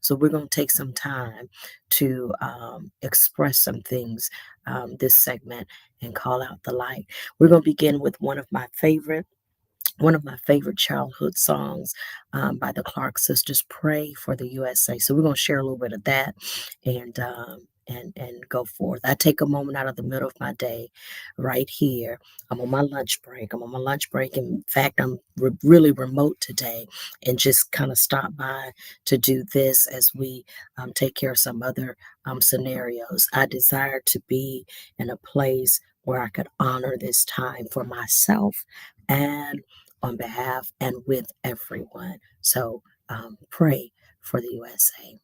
So we're going to take some time to express some things this segment and call out the light. We're going to begin with one of my favorite childhood songs by the Clark sisters, "Pray for the USA." So we're going to share a little bit of that and go forth. I take a moment out of the middle of my day right here. I'm on my lunch break. In fact, I'm really remote today and just kind of stop by to do this as we take care of some other scenarios. I desire to be in a place where I could honor this time for myself and on behalf and with everyone. So pray for the USA.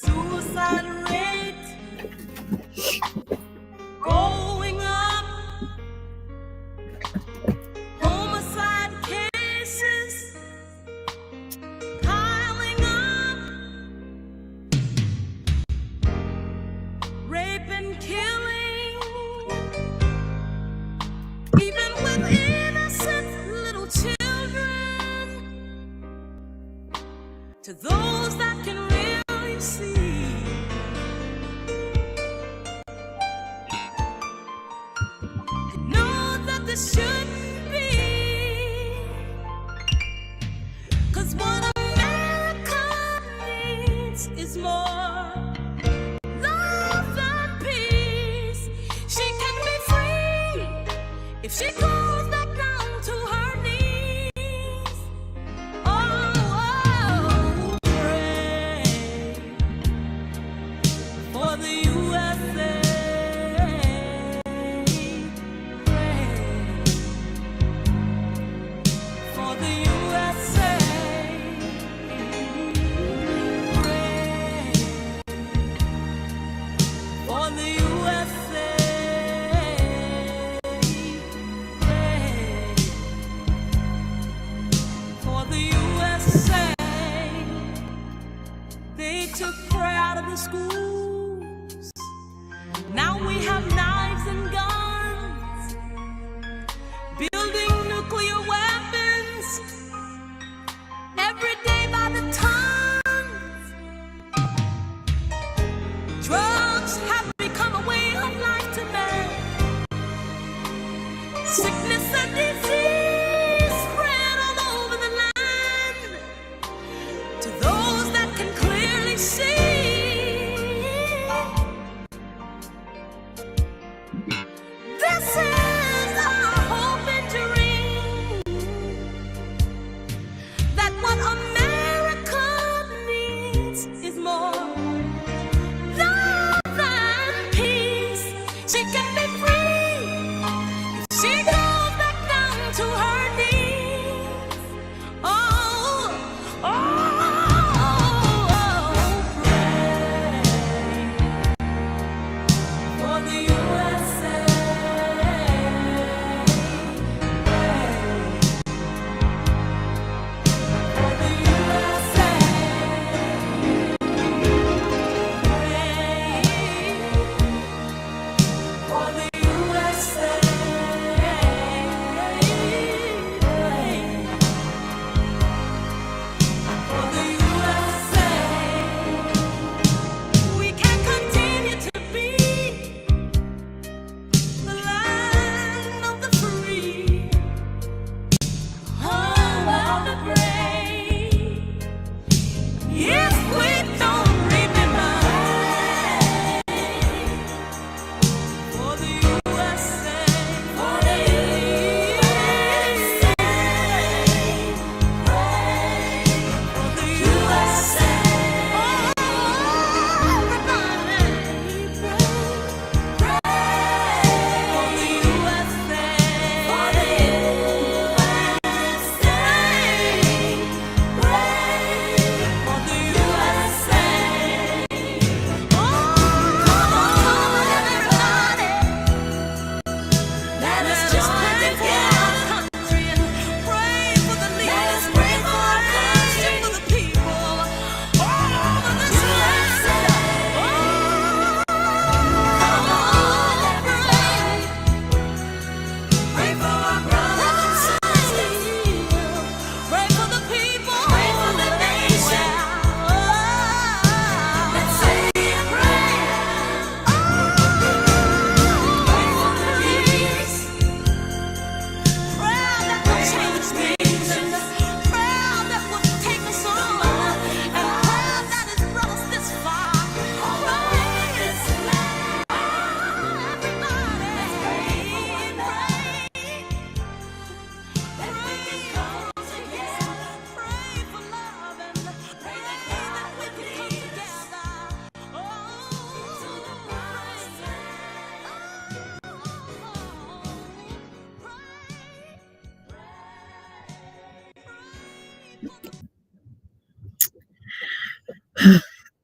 Suicide rate going up, homicide cases piling up, rape and killing, even with innocent little children. To those that can really see, know that this shouldn't be. 'Cause what America needs is more love and peace. She can be free if she goes back down to her knees. Oh, pray for the USA. For the USA, pray for the USA, pray for the USA. They took prayer out of the schools. Now we have knives and guns, building nuclear weapons every day by the tons. Drugs have become a way of life to man. Sickness and disease spread all over the land. To those that can clearly see,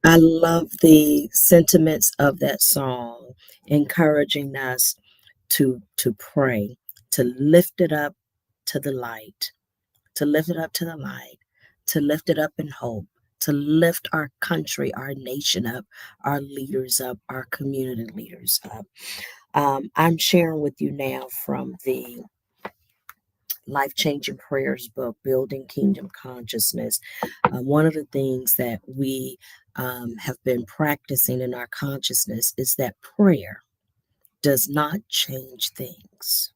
I love the sentiments of that song, encouraging us to pray, to lift it up to the light, to lift it up to the light, to lift it up in hope, to lift our country, our nation up, our leaders up, our community leaders up. I'm sharing with you now from the Life Changing Prayers book, Building Kingdom Consciousness. One of the things that we have been practicing in our consciousness is that prayer does not change things.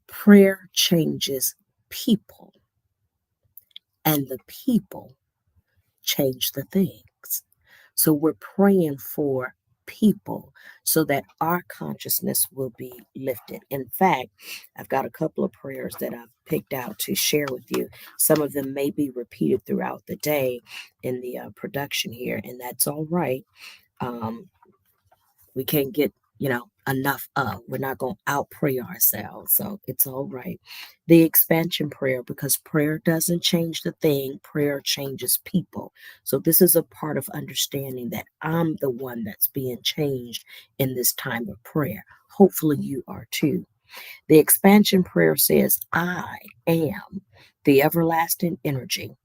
Prayer changes people, and the people change the things. So we're praying for people so that our consciousness will be lifted. In fact, I've got a couple of prayers that I've picked out to share with you. Some of them may be repeated throughout the day in the production here, and that's all right. Um, we can't get enough of. We're not going to out pray ourselves, so it's all right. The expansion prayer, because prayer doesn't change the thing, prayer changes people. So this is a part of understanding that I'm the one that's being changed in this time of prayer. Hopefully you are too. The expansion prayer says, I am the everlasting energy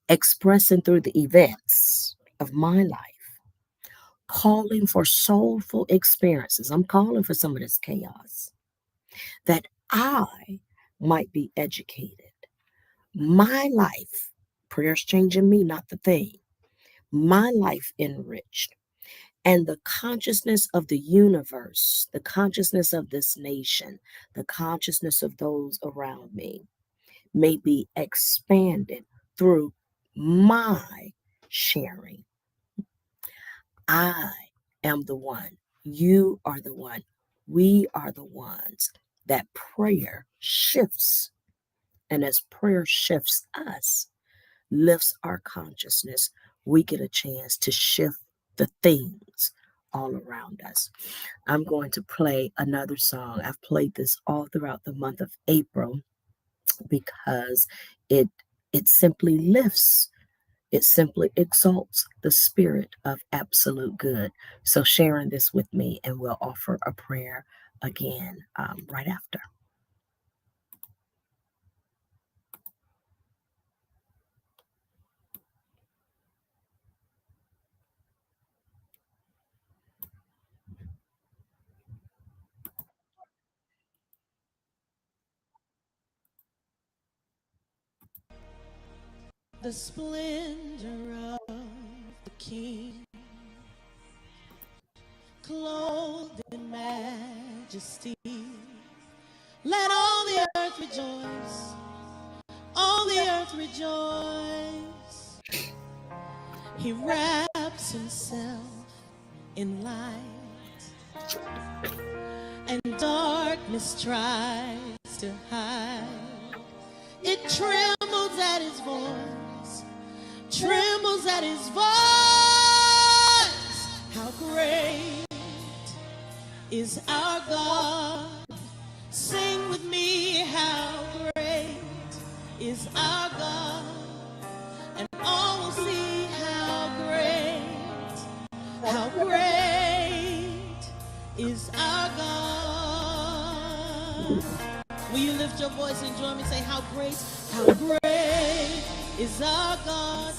expressing through the events of my life, calling for soulful experiences. I'm calling for some of this chaos, that I might be educated. My life, prayer's changing me, not the thing. My life enriched. And the consciousness of the universe, the consciousness of this nation, the consciousness of those around me may be expanded through my sharing. I am the one. You are the one. We are the ones that prayer shifts. And as prayer shifts us, lifts our consciousness, we get a chance to shift the things all around us. I'm going to play another song. I've played this all throughout the month of April because it simply lifts. It simply exalts the spirit of absolute good. So sharing this with me, and we'll offer a prayer again right after. The splendor of the King, clothed in majesty. Let all the earth rejoice, all the earth rejoice. He wraps himself in light, and darkness tries to hide. It trembles at his voice, trembles at his voice. How great is our God? Sing with me, how great is our God? And all will see how great is our God. Will you lift your voice and join me? Say, how great is our God?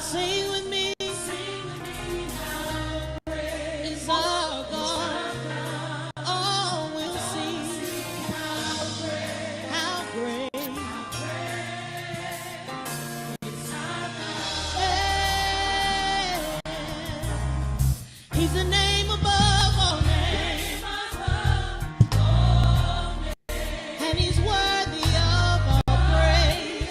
Sing with me. How great is our God? All will see how great is our God. He's the name above all names. And he's worthy of all praise.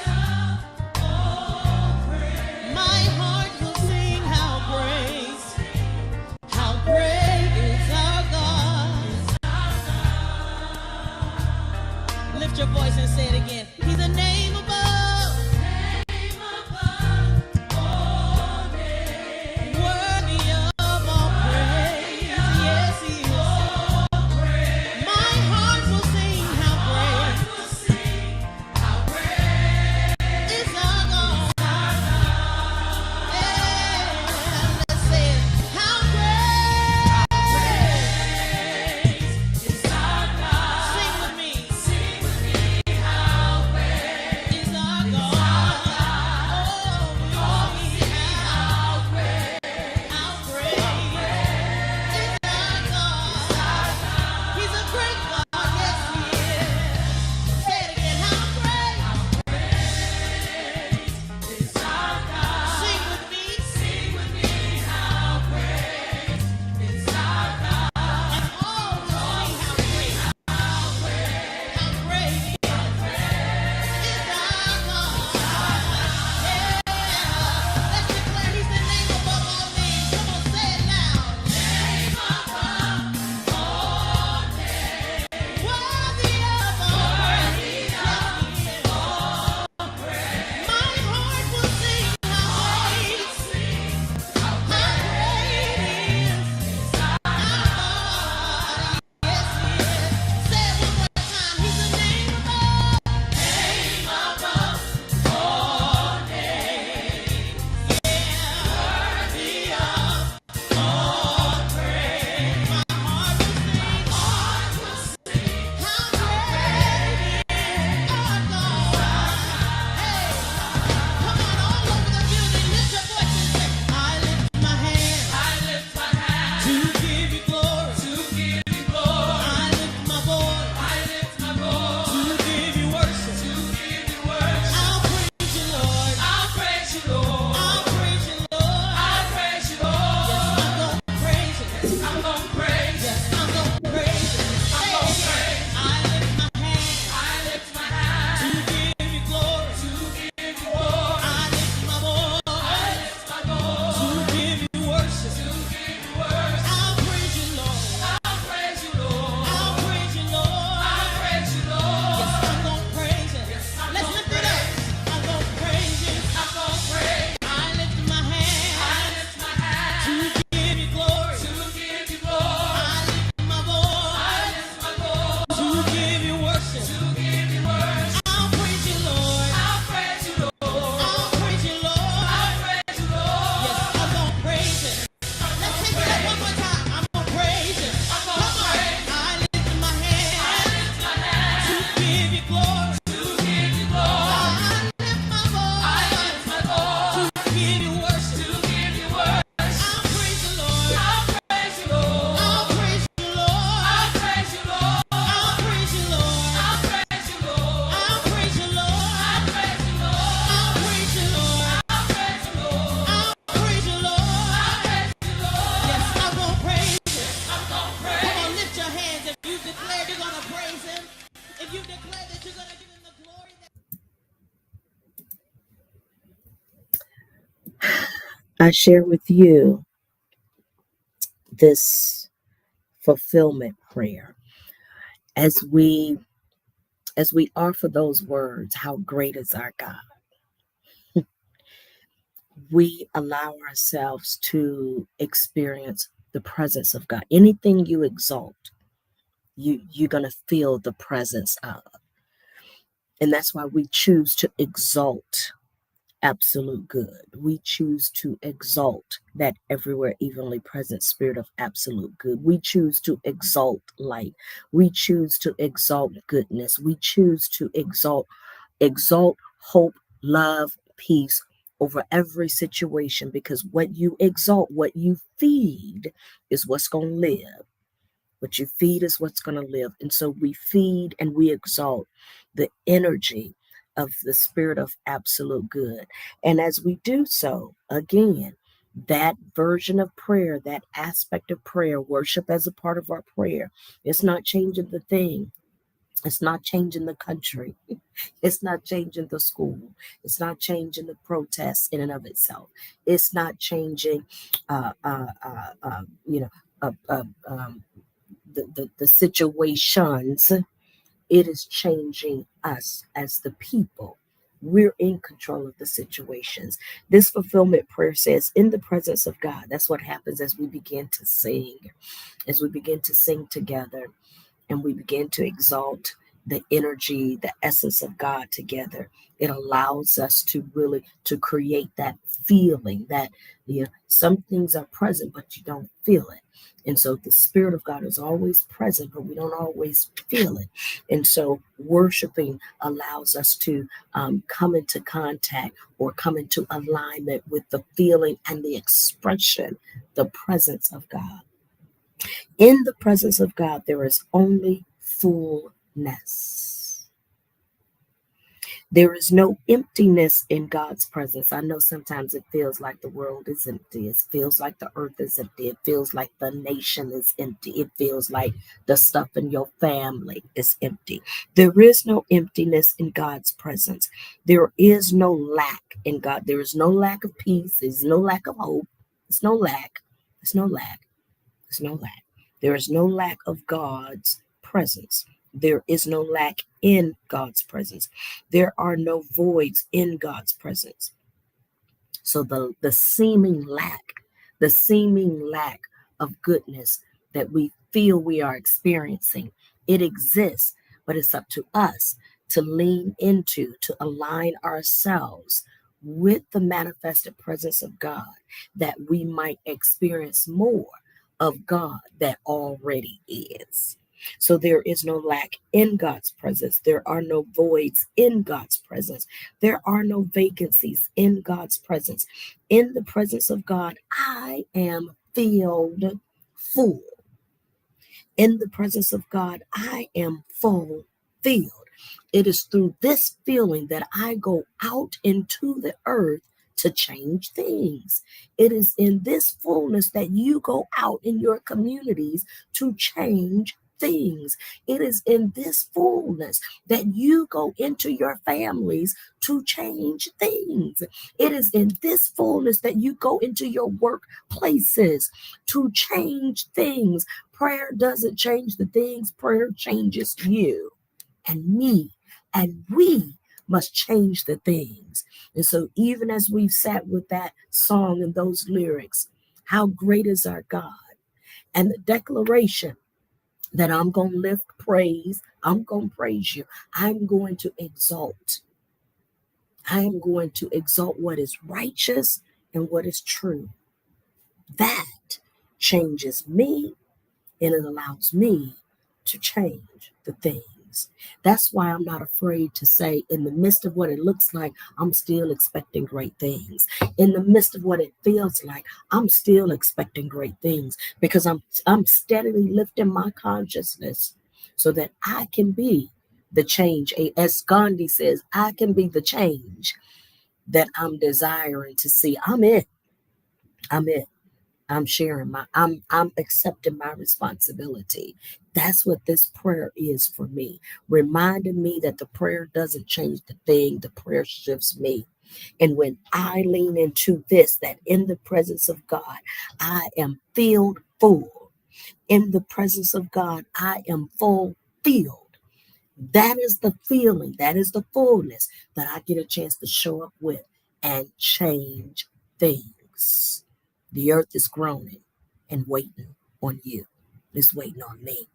I share with you this fulfillment prayer as we offer those words, how great is our God. We allow ourselves to experience the presence of God. Anything you exalt, you're going to feel the presence of. And that's why we choose to exalt absolute good. We choose to exalt that everywhere evenly present spirit of absolute good. We choose to exalt light. We choose to exalt goodness. We choose to exalt hope, love, peace over every situation, because what you exalt, what you feed is what's going to live. What you feed is what's going to live. And so we feed and we exalt the energy of the spirit of absolute good. And as we do so, again, that version of prayer, that aspect of prayer, worship as a part of our prayer, it's not changing the thing. It's not changing the country. It's not changing the school. It's not changing the protests in and of itself. It's not changing, uh, uh, uh, uh, you know, uh, uh, um, the situations. It is changing us as the people. We're in control of the situations. This fulfillment prayer says, in the presence of God, that's what happens as we begin to sing, as we begin to sing together and we begin to exalt the energy, the essence of God together. It allows us to really to create that feeling that, some things are present but you don't feel it. And so the spirit of God is always present but we don't always feel it. And so worshiping allows us to come into contact or come into alignment with the feeling and the expression, the presence of God. In the presence of God, there is only fullness. There is no emptiness in God's presence. I know sometimes it feels like the world is empty. It feels like the earth is empty. It feels like the nation is empty. It feels like the stuff in your family is empty. There is no emptiness in God's presence. There is no lack in God. There is no lack of peace. There's no lack of hope. There's no lack. There's no lack. There's no lack. There is no lack of God's presence. There is no lack in God's presence. There are no voids in God's presence. So the seeming lack of goodness that we feel we are experiencing, it exists, but it's up to us to lean into, to align ourselves with the manifested presence of God, that we might experience more of God that already is. So there is no lack in God's presence. There are no voids in God's presence. There are no vacancies in God's presence. In the presence of God, I am filled full. In the presence of God, I am fulfilled. It is through this feeling that I go out into the earth to change things. It is in this fullness that you go out in your communities to change things. It is in this fullness that you go into your families to change things. It is in this fullness that you go into your workplaces to change things. Prayer doesn't change the things, prayer changes you and me, and we must change the things. And so, even as we've sat with that song and those lyrics, how great is our God, and the declaration that I'm going to lift praise, I'm going to praise you, I'm going to exalt. I am going to exalt what is righteous and what is true. That changes me and it allows me to change the things. That's why I'm not afraid to say, in the midst of what it looks like, I'm still expecting great things. In the midst of what it feels like, I'm still expecting great things, because I'm steadily lifting my consciousness so that I can be the change. As Gandhi says, I can be the change that I'm desiring to see. I'm it. I'm it. I'm sharing I'm accepting my responsibility. That's what this prayer is for me. Reminding me that the prayer doesn't change the thing, the prayer shifts me. And when I lean into this, that in the presence of God, I am filled full. In the presence of God, I am fulfilled. That is the feeling, that is the fullness that I get a chance to show up with and change things. The earth is groaning and waiting on you. It's waiting on me.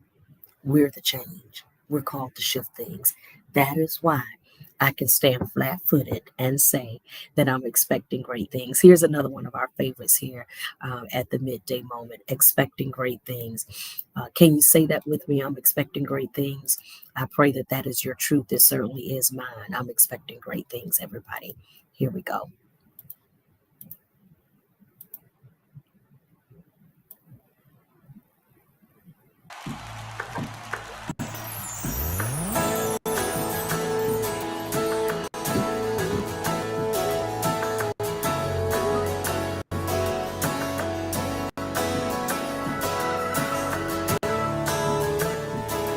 We're the change. We're called to shift things. That is why I can stand flat footed and say that I'm expecting great things. Here's another one of our favorites here at the midday moment, expecting great things. Can you say that with me? I'm expecting great things. I pray that that is your truth. It certainly is mine. I'm expecting great things, everybody. Here we go.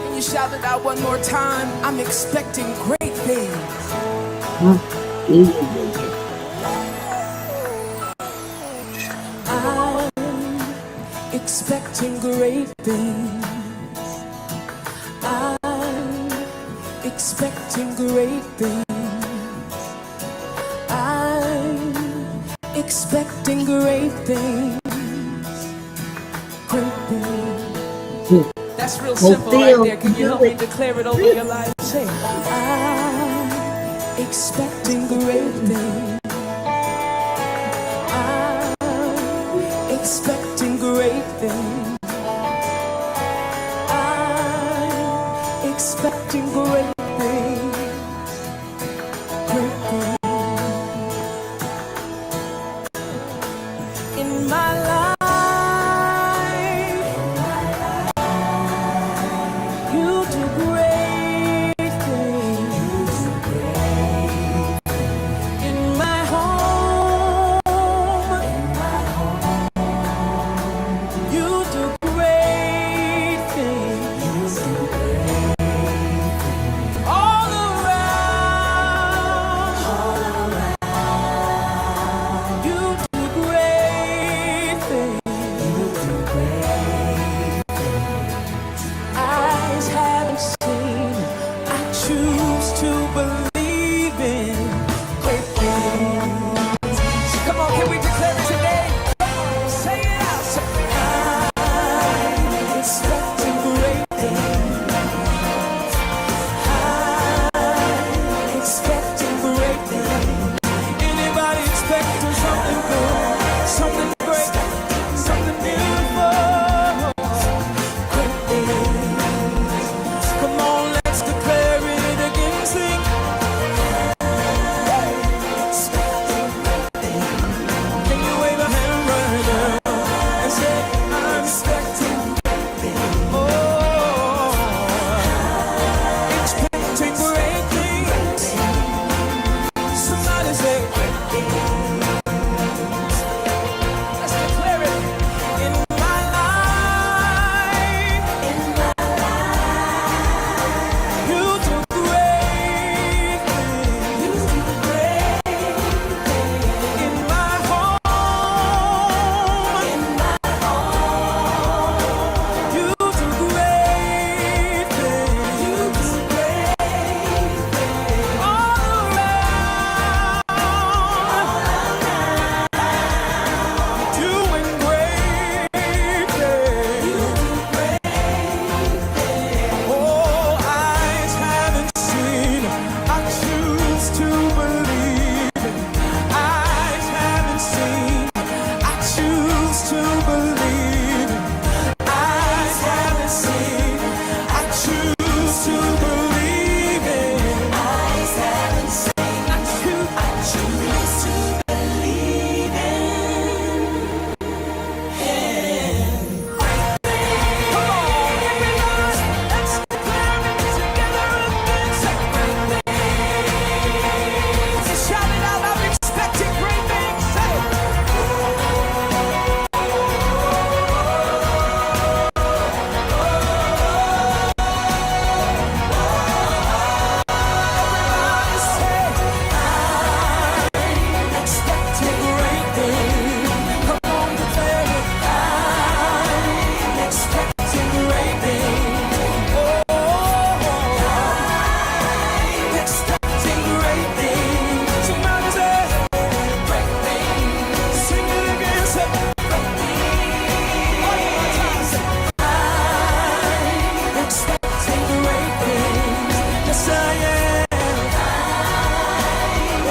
Can you shout it out one more time? I'm expecting great things. I'm expecting great things. I'm expecting great things. I'm expecting great things. Great things. That's real simple right there. Can you help me declare it over your life? Say, I'm expecting great things. I'm expecting great things. I'm expecting great things. Great things. In my life, you do great things. In my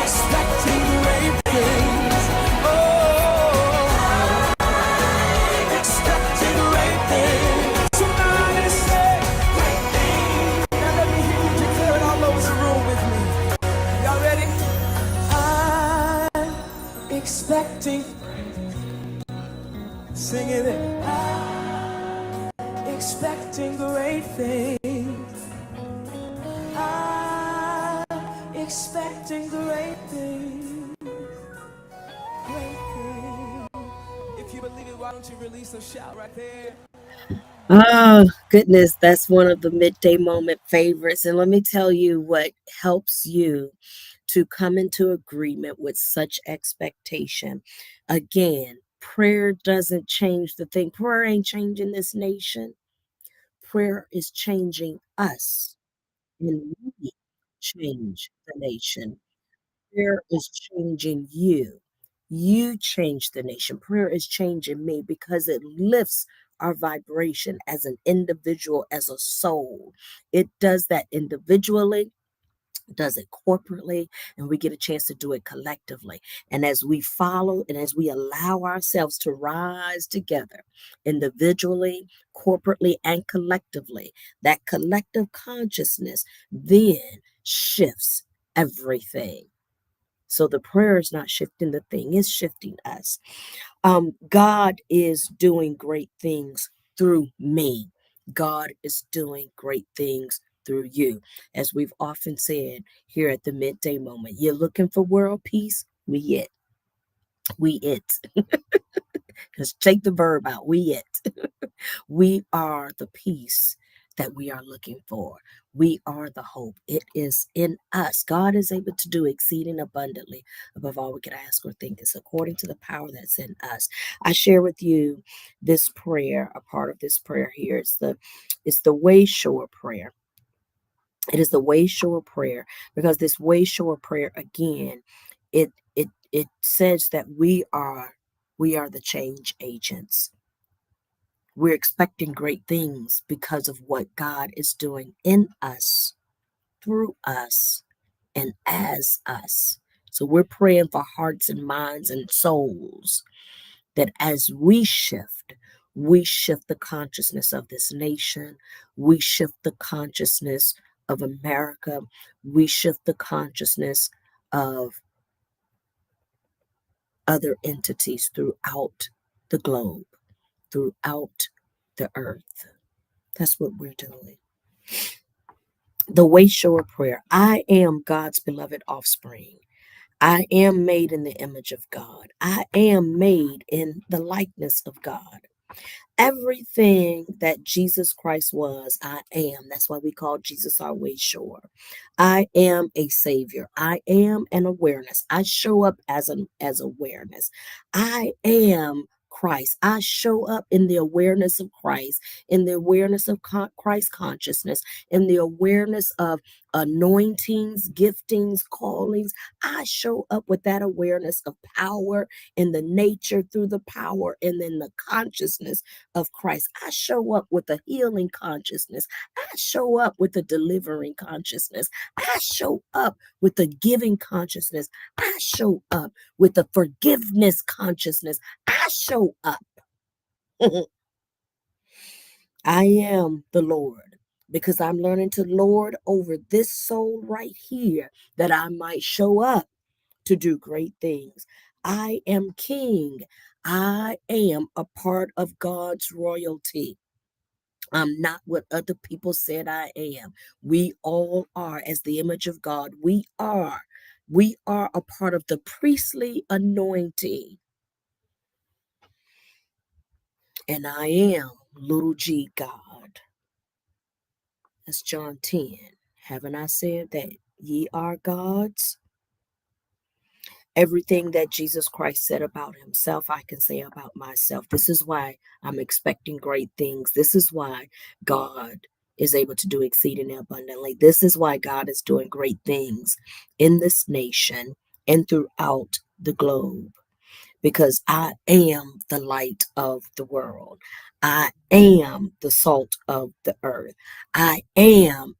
expecting great things. Oh, expecting great things. Somebody say great things. Now let me hear you declare it all over the room with me. Y'all ready? I'm expecting. Singing it. Expecting great things. I'm expecting great things. Great things. If you believe it, why don't you release a shout right there? Oh, goodness, that's one of the midday moment favorites. And let me tell you what helps you to come into agreement with such expectation. Again, prayer doesn't change the thing. Prayer ain't changing this nation. Prayer is changing us, and we change the nation. Prayer is changing you. You change the nation. Prayer is changing me because it lifts our vibration as an individual, as a soul. It does that individually, does it corporately, and we get a chance to do it collectively. And as we follow and as we allow ourselves to rise together individually, corporately, and collectively, that collective consciousness then shifts everything. So the prayer is not shifting the thing, it's shifting us. God is doing great things through me. God is doing great things through you. As we've often said here at the midday moment, you're looking for world peace? We it. We it. Just take the verb out. We it. We are the peace that we are looking for. We are the hope. It is in us. God is able to do exceeding abundantly above all we could ask or think. It's according to the power that's in us. I share with you this prayer, a part of this prayer here. It's the way shore prayer. It is the way shore prayer because this way shore prayer again, it says that we are the change agents. We're expecting great things because of what God is doing in us, through us, and as us. So we're praying for hearts and minds and souls that as we shift the consciousness of this nation, we shift the consciousness of America, we shift the consciousness of other entities throughout the globe, throughout the earth. That's what we're doing. The way shore prayer. I am God's beloved offspring. I am made in the image of God. I am made in the likeness of God. Everything that Jesus Christ was, I am. That's why we call Jesus our way shore. I am a savior. I am an awareness. I show up as awareness. I am Christ. I show up in the awareness of Christ, in the awareness of Christ consciousness, in the awareness of anointings, giftings, callings. I show up with that awareness of power in the nature through the power and then the consciousness of Christ. I show up with a healing consciousness. I show up with a delivering consciousness. I show up with a giving consciousness. I show up with a forgiveness consciousness. I show up. I am the Lord because I'm learning to lord over this soul right here that I might show up to do great things. I am king. I am a part of God's royalty. I'm not what other people said I am. We all are, as the image of God. We are. We are a part of the priestly anointing. And I am little g God. That's John 10. Haven't I said that ye are gods? Everything that Jesus Christ said about himself, I can say about myself. This is why I'm expecting great things. This is why God is able to do exceedingly abundantly. This is why God is doing great things in this nation and throughout the globe. Because I am the light of the world. I am the salt of the earth. I am